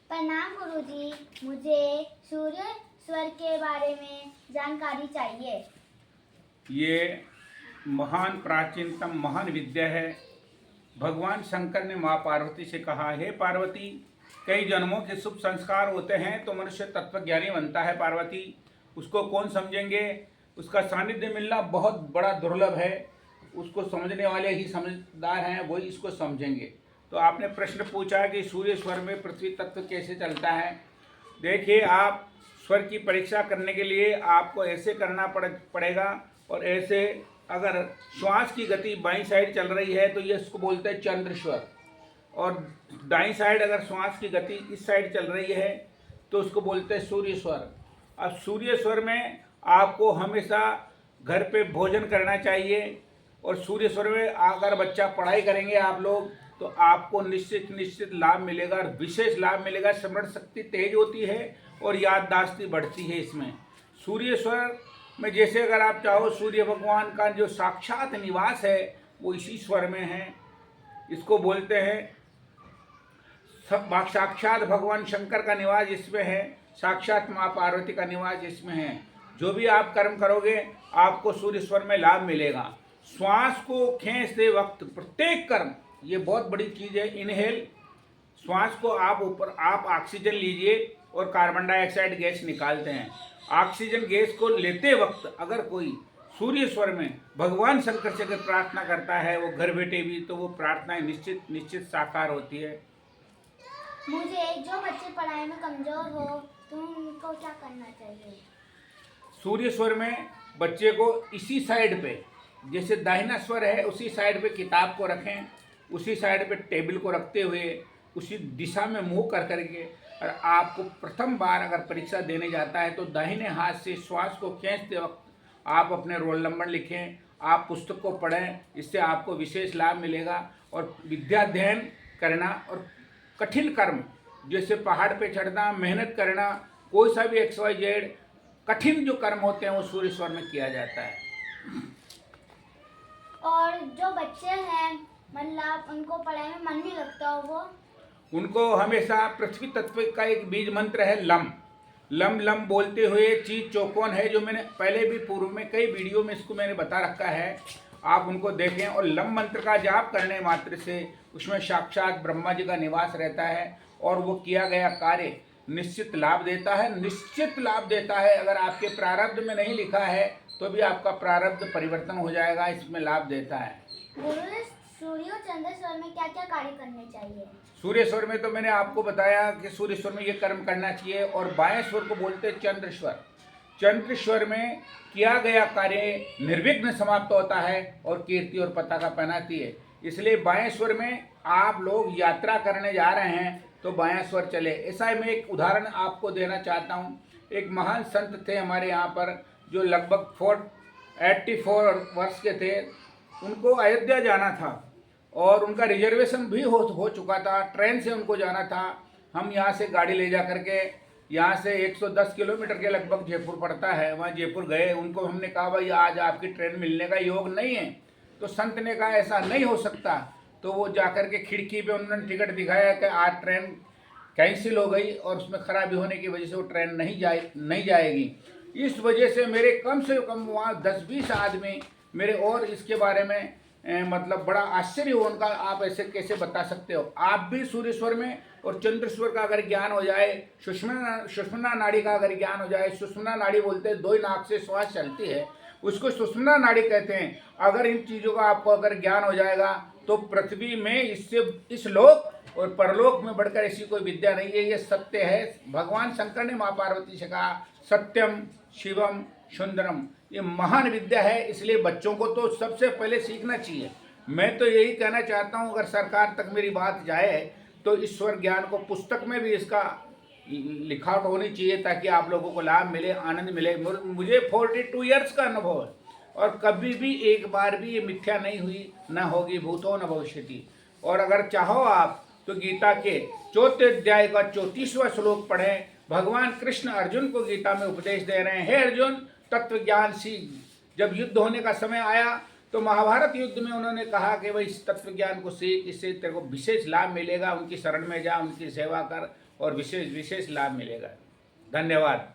प्रणाम गुरुजी, मुझे सूर्य स्वर के बारे में जानकारी चाहिए। ये महान प्राचीनतम महान विद्या है। भगवान शंकर ने माँ पार्वती से कहा, हे पार्वती, कई जन्मों के शुभ संस्कार होते हैं तो मनुष्य तत्वज्ञानी बनता है। पार्वती, उसको कौन समझेंगे? उसका सानिध्य मिलना बहुत बड़ा दुर्लभ है। उसको समझने वाले ही समझदार हैं, वही इसको समझेंगे। तो आपने प्रश्न पूछा कि सूर्य स्वर में पृथ्वी तत्व कैसे चलता है। देखिए, आप स्वर की परीक्षा करने के लिए आपको ऐसे करना पड़ेगा, और ऐसे अगर श्वास की गति बाईं साइड चल रही है तो ये इसको बोलते हैं चंद्र स्वर, और दाईं साइड अगर श्वास की गति इस साइड चल रही है तो उसको बोलते हैं सूर्य स्वर। अब सूर्य स्वर में आपको हमेशा घर पे भोजन करना चाहिए, और सूर्य स्वर में अगर बच्चा पढ़ाई करेंगे आप लोग तो आपको निश्चित लाभ मिलेगा, और विशेष लाभ मिलेगा। स्मरण शक्ति तेज होती है और याददाश्त बढ़ती है इसमें। सूर्य स्वर में जैसे अगर आप चाहो, सूर्य भगवान का जो साक्षात निवास है वो इसी स्वर में है। इसको बोलते हैं साक्षात भगवान शंकर का निवास इसमें है, साक्षात माँ पार्वती का निवास इसमें है। जो भी आप कर्म करोगे आपको सूर्य स्वर में लाभ मिलेगा। श्वास को खींचते वक्त प्रत्येक कर्म, ये बहुत बड़ी चीज़ है। इनहेल, श्वास को आप ऑक्सीजन लीजिए और कार्बन डाइऑक्साइड गैस निकालते हैं। ऑक्सीजन गैस को लेते वक्त अगर कोई सूर्य स्वर में भगवान शंकर से अगर प्रार्थना करता है वो घर बैठे भी, तो वो प्रार्थनाएं निश्चित साकार होती है। मुझे जो बच्चे पढ़ाई में कमजोर हो तो उनको क्या करना चाहिए? सूर्य स्वर में बच्चे को इसी साइड पे, जैसे दाहिना स्वर है उसी साइड पे किताब को रखें, उसी साइड पे टेबल को रखते हुए उसी दिशा में मुंह कर करके, और आपको प्रथम बार अगर परीक्षा देने जाता है तो दाहिने हाथ से श्वास को खींचते वक्त आप अपने रोल नंबर लिखें, आप पुस्तक को पढ़ें। इससे आपको विशेष लाभ मिलेगा। और विद्या अध्ययन करना और कठिन कर्म जैसे पहाड़ पे चढ़ना, मेहनत करना, कोई सा भी XYZ कठिन जो कर्म होते हैं वो सूर्य स्वर में किया जाता है। और जो बच्चे हैं मतलब उनको पढ़ाई में मन नहीं लगता हो, वो उनको हमेशा पृथ्वी तत्व का एक बीज मंत्र है लम लम लम बोलते हुए चीज चौकोन है, जो मैंने पहले भी पूर्व में कई वीडियो में इसको मैंने बता रखा है, आप उनको देखें। और लम मंत्र का जाप करने मात्र से उसमें साक्षात ब्रह्मा जी का निवास रहता है, और वो किया गया कार्य निश्चित लाभ देता है, निश्चित लाभ देता है। अगर आपके प्रारब्ध में नहीं लिखा है तो भी आपका प्रारब्ध परिवर्तन हो जाएगा, इसमें लाभ देता है। गुरु, सूर्य और चंद्र स्वर में क्या क्या कार्य करने चाहिए? सूर्य स्वर में तो मैंने आपको बताया कि सूर्य स्वर में ये कर्म करना चाहिए, और बाएं स्वर को बोलते हैं चंद्र स्वर। चंद्र स्वर में किया गया कार्य निर्विघ्न समाप्त होता है और कीर्ति और पताका पहनाती है। इसलिए बाएं स्वर में आप लोग यात्रा करने जा रहे हैं तो बायां स्वर चले। ऐसा मैं एक उदाहरण आपको देना चाहता हूँ। एक महान संत थे हमारे यहाँ पर, जो लगभग 84 वर्ष के थे। उनको अयोध्या जाना था और उनका रिजर्वेशन भी हो चुका था, ट्रेन से उनको जाना था। हम यहाँ से गाड़ी ले जा करके, यहाँ से 110 किलोमीटर के लगभग जयपुर पड़ता है, वहाँ जयपुर गए। उनको हमने कहा, भाई आज आपकी ट्रेन मिलने का योग नहीं है। तो संत ने कहा ऐसा नहीं हो सकता। तो वो जाकर के खिड़की पे उन्होंने टिकट दिखाया कि आज ट्रेन कैंसिल हो गई और उसमें खराबी होने की वजह से वो ट्रेन नहीं जाएगी। इस वजह से मेरे कम से कम वहाँ 10-20 आदमी मेरे और इसके बारे में मतलब बड़ा आश्चर्य हो उनका, आप ऐसे कैसे बता सकते हो? आप भी सूर्य स्वर में और चंद्र स्वर का अगर ज्ञान हो जाए, सुषुम्ना नाड़ी का अगर ज्ञान हो जाए, सुषुम्ना नाड़ी बोलते हैं 2 नाक से श्वास चलती है, उसको सुषुम्ना नाड़ी कहते हैं। अगर इन चीज़ों का आपको अगर ज्ञान हो जाएगा तो पृथ्वी में इससे इस लोक और परलोक में बढ़कर ऐसी कोई विद्या नहीं है। ये सत्य है। भगवान शंकर ने माँ पार्वती से कहा, सत्यम शिवम सुंदरम, ये महान विद्या है। इसलिए बच्चों को तो सबसे पहले सीखना चाहिए। मैं तो यही कहना चाहता हूँ, अगर सरकार तक मेरी बात जाए तो ईश्वर ज्ञान को पुस्तक में भी इसका लिखावट होनी चाहिए, ताकि आप लोगों को लाभ मिले, आनंद मिले। मुझे 42 ईयर्स का अनुभव है, और कभी भी एक बार भी ये मिथ्या नहीं हुई, न होगी भूतो न भविष्यति। और अगर चाहो आप तो गीता के 4थे अध्याय का 34वां श्लोक पढ़ें। भगवान कृष्ण अर्जुन को गीता में उपदेश दे रहे हैं, हे अर्जुन, तत्व ज्ञान सीख। जब युद्ध होने का समय आया तो महाभारत युद्ध में उन्होंने कहा कि भाई इस तत्व ज्ञान को सीख, इससे तेरे को विशेष लाभ मिलेगा, उनकी शरण में जा, उनकी सेवा कर और विशेष विशेष लाभ मिलेगा। धन्यवाद।